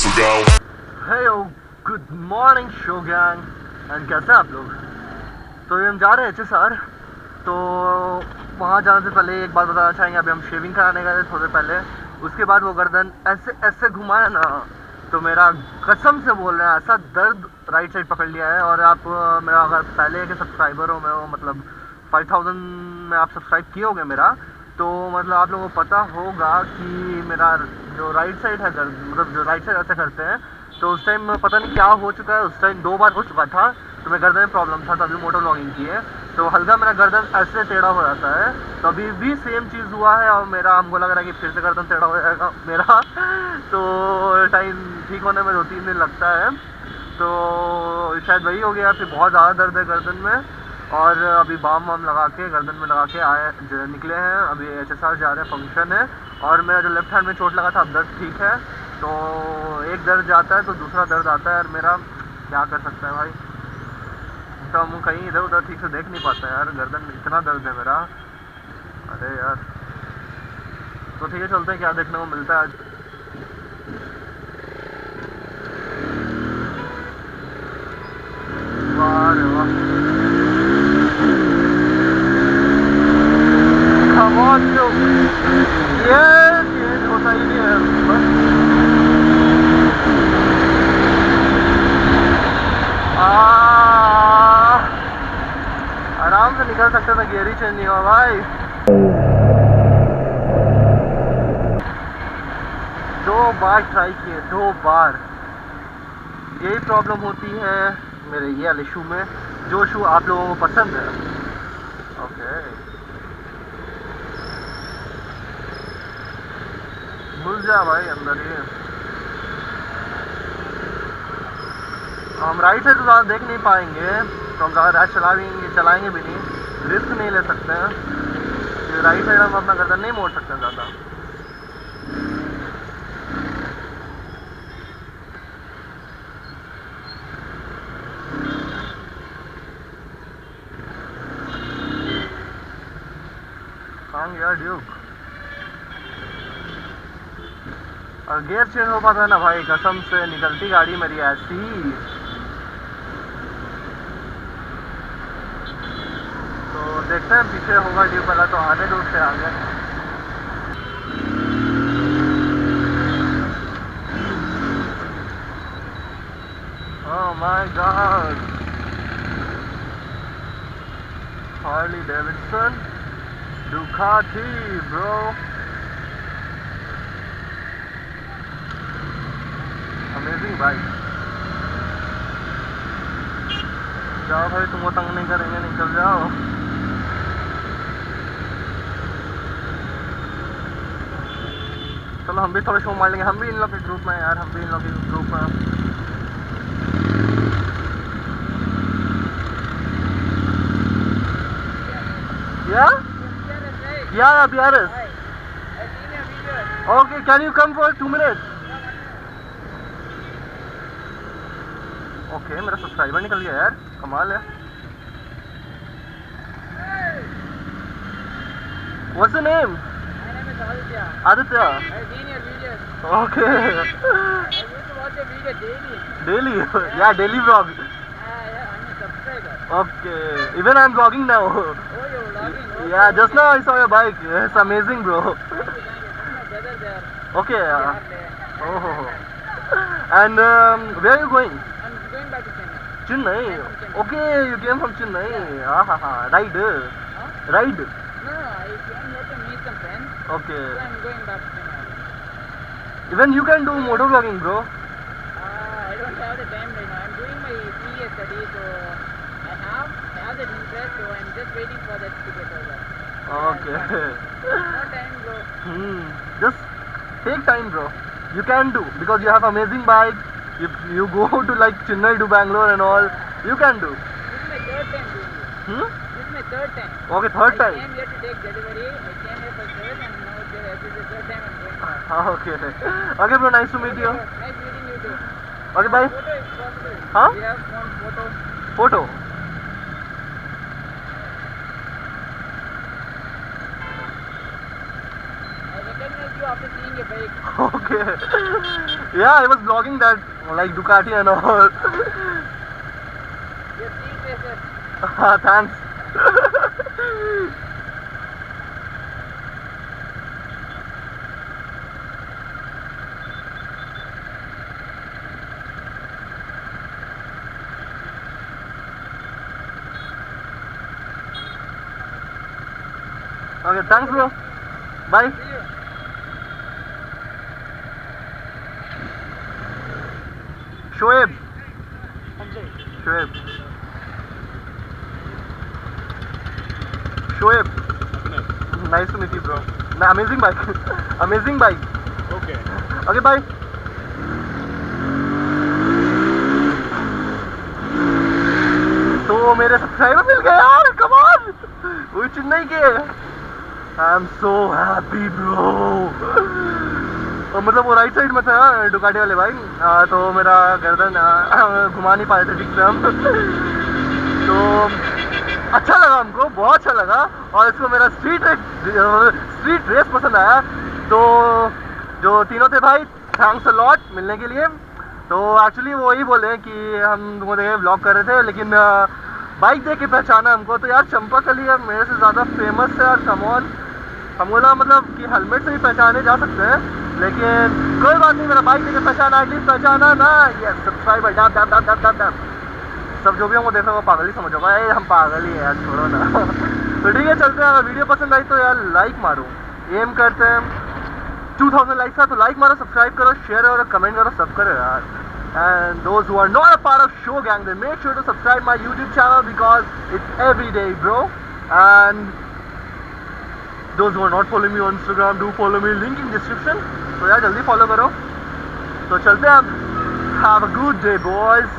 Hey good morning show gang and कैसे हैं आप लोग। तो ये हम जा रहे हैं HSR। तो वहाँ जाने से पहले एक बात बताना चाहेंगे, अभी हम शेविंग कराने गए थे थोड़े पहले। उसके बाद वो गर्दन ऐसे ऐसे घुमाया ना, तो मेरा कसम से बोल रहे हैं ऐसा दर्द राइट साइड पकड़ लिया है। और आप मेरा अगर पहले के सब्सक्राइबर हो, मैं वो मतलब 5000 में आप सब्सक्राइब किए होंगे मेरा, तो मतलब आप लोगों को पता होगा कि मेरा जो राइट साइड है दर्द, मतलब जो राइट साइड ऐसे करते हैं, तो उस टाइम पता नहीं क्या हो चुका है। उस टाइम 2 बार हो चुका था, तो मेरे गर्दन में प्रॉब्लम था, तो अभी मोटर व्लॉगिंग की है तो हल्का मेरा गर्दन ऐसे टेढ़ा हो जाता है। तो अभी भी सेम चीज़ हुआ है और मेरा हमको लग रहा है कि फिर से गर्दन टेढ़ा हो जाएगा मेरा तो टाइम ठीक होने में 2-3 दिन लगता है। तो शायद वही हो गया, फिर बहुत ज़्यादा दर्द है गर्दन में। और अभी बाम वाम लगा के गर्दन में लगा के निकले हैं। अभी HSR जा रहे हैं, फंक्शन है। और मेरा जो लेफ्ट हैंड में चोट लगा था, अब दर्द ठीक है। तो एक दर्द जाता है तो दूसरा दर्द आता है, और मेरा क्या कर सकता है भाई, तो हम कहीं इधर उधर ठीक से देख नहीं पाते हैं यार, गर्दन में इतना दर्द है मेरा। अरे यार, तो ठीक है, चलते हैं, क्या देखने को मिलता है आज। वाह रे वाह, come on you, ये चेंज होता ही नहीं है बस। आराम से निकल सकते थे, गियर ही चेंज नहीं हुआ भाई। 2 बार ट्राई किए, 2 बार। यही प्रॉब्लम होती है मेरे ये वाले शू में, जो शू आप लोगों को पसंद है। ओके, घुस जा भाई अंदर ही। हम राइट साइड तो ज़्यादा देख नहीं पाएंगे, तो हम ज़्यादा रैश चलाएंगे भी नहीं, रिस्क नहीं ले सकते हैं। राइट साइड हम अपना गर्दन नहीं मोड़ सकते ज़्यादा। कहाँ गया ड्यूक? और गियर चेंज हो पाता है ना भाई, कसम से निकलती गाड़ी मेरी ऐसी। तो देखते हैं, पीछे होगा ड्यूक वाला तो आधे दूर से आ गया। Oh my God, Harley Davidson Ducati bro, amazing bike. जाओ भाई, तुमको तंग नहीं करेंगे, निकल जाओ। चलो हम भी थोड़ा शो मार लेंगे, हम भी इन लोग के ग्रुप में यार, हम भी इन लोग के ग्रुप में। Yeah, BRS. Okay, can you come for 2 minutes? Okay, मेरा सब्सक्राइबर निकल गया यार, कमाल है। What's your name? My name is Aditya. Aditya. I've seen your videos. Okay. I used to watch your video daily. Daily? Yeah, daily vlog. Yeah, I'm a subscriber. Okay. Even I'm vlogging now. Oh, you're vlogging? Okay, Yeah, just okay. now I saw your bike. It's amazing, bro. Thank you, thank you. My brother there. Okay. We are there. Oh. And where are you going? I'm going back to Chennai. Chennai. I'm from Chennai. Okay, you came from Chennai. Ride. Huh? Ride. No, I came here to meet some friends. Okay. So I'm going back to Chennai. Even you can do motor vlogging, bro. I don't have the time right now. I'm doing my CA study, so I have that interest, so I'm just waiting for that to get over. Okay. No time, bro. Just take time, bro. You can do, because you have amazing bike. You go to like Chennai to Bangalore and all. You can do. This is my third time doing this. This is my third time. Okay, third I time. came here to take delivery. I came here for service, and now this is the third time I'm going back. Okay. Okay, bro. Nice to meet you. Nice meeting you too. Okay, bye. Photo is possible. Huh? We have one photo. Photo. I recognize you after seeing your bike. Okay. Yeah, I was vlogging that, like Ducati and all. Your street racer. Thanks. Okay, thanks bro. Bye. See you. Shoaib. Sanjay. Shoaib. Shoaib. Nice to meet you, bro. Amazing bike. Amazing bike. Okay. Okay, bye. तो मेरे subscriber मिल गए यार, come on, वो चेन्नई के। I am so happy bro. और मतलब वो right side में था डुकाटी वाले भाई, तो मेरा गर्दन घुमा नहीं पाए थे ठीक से हम। तो अच्छा लगा हमको, बहुत अच्छा लगा। और इसको मेरा स्ट्रीट रेस पसंद आया। तो जो तीनों थे भाई, थैंक्स अ लॉट मिलने के लिए। तो एक्चुअली वो यही बोले कि हम तुमको देखे व्लॉग कर रहे थे, लेकिन बाइक देख के पहचाना हमको। तो यार चंपाकली है मेरे से ज़्यादा फेमस है यार, कम ऑन। हम बोला मतलब कि हेलमेट से भी पहचाने जा सकते हैं, लेकिन कोई बात नहीं, मेरा बाइक देख के पहचाना, एटलीस्ट पहचाना ना। ये subscriber dap dap dap dap dap. सब जो भी हमको देख रहे हो वो पागल ही समझ होगा, ये हम पागल ही है यार, छोड़ो ना। तो ठीक है, चलते हैं। अगर वीडियो पसंद आई तो यार लाइक मारो, एम करते हैं 2000 लाइक्स का। तो लाइक मारो, सब्सक्राइब करो, शेयर करो, कमेंट करो, सब करो यार। And those who are not a part of Show Gang, then make sure to subscribe my YouTube channel because it's every day, bro. And those who are not following me on Instagram, do follow me, link in description. तो यार जल्दी follow करो। तो चलते हैं अब। Have a good day, boys.